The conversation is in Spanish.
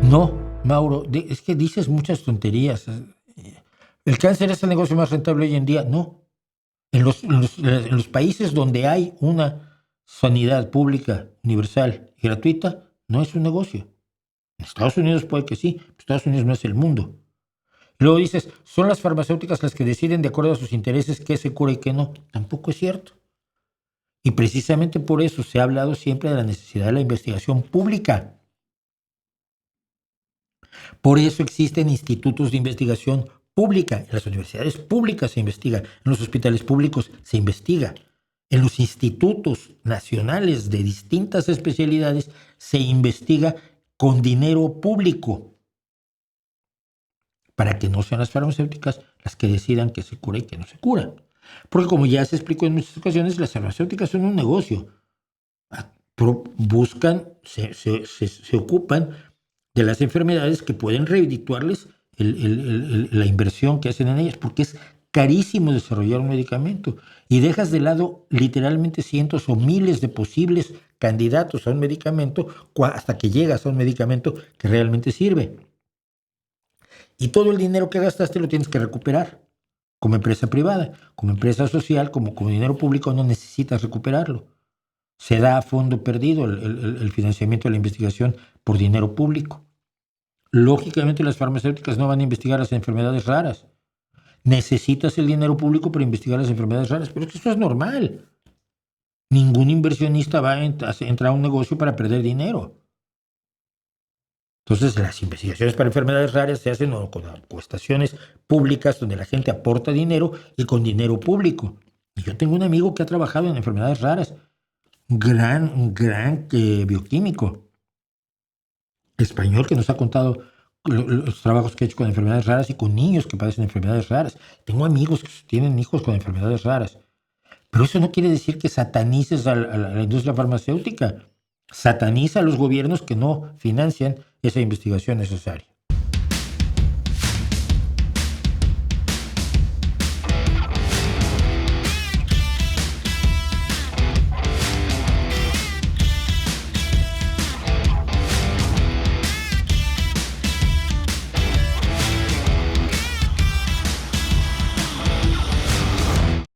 No, Mauro, es que dices muchas tonterías. ¿El cáncer es el negocio más rentable hoy en día? No. En los países donde hay una sanidad pública, universal y gratuita, no es un negocio. En Estados Unidos puede que sí, pero Estados Unidos no es el mundo. Luego dices, son las farmacéuticas las que deciden de acuerdo a sus intereses qué se cura y qué no. Tampoco es cierto. Y precisamente por eso se ha hablado siempre de la necesidad de la investigación pública. Por eso existen institutos de investigación pública. En las universidades públicas se investiga, en los hospitales públicos se investiga. En los institutos nacionales de distintas especialidades se investiga con dinero público para que no sean las farmacéuticas las que decidan qué se cura y qué no se cura. Porque como ya se explicó en muchas ocasiones, las farmacéuticas son un negocio. Buscan, se ocupan de las enfermedades que pueden redituarles la inversión que hacen en ellas, porque es carísimo desarrollar un medicamento y dejas de lado literalmente cientos o miles de posibles candidatos a un medicamento hasta que llegas a un medicamento que realmente sirve. Y todo el dinero que gastaste lo tienes que recuperar como empresa privada, como empresa social, como dinero público no necesitas recuperarlo. Se da a fondo perdido el financiamiento de la investigación por dinero público. Lógicamente las farmacéuticas no van a investigar las enfermedades raras. Necesitas el dinero público para investigar las enfermedades raras, pero eso es normal. Ningún inversionista va a entrar a un negocio para perder dinero. Entonces las investigaciones para enfermedades raras se hacen con acuestaciones públicas donde la gente aporta dinero y con dinero público. Y yo tengo un amigo que ha trabajado en enfermedades raras, un gran bioquímico español que nos ha contado los trabajos que ha hecho con enfermedades raras y con niños que padecen enfermedades raras. Tengo amigos que tienen hijos con enfermedades raras. Pero eso no quiere decir que satanices a la industria farmacéutica. Sataniza a los gobiernos que no financian esa investigación necesaria.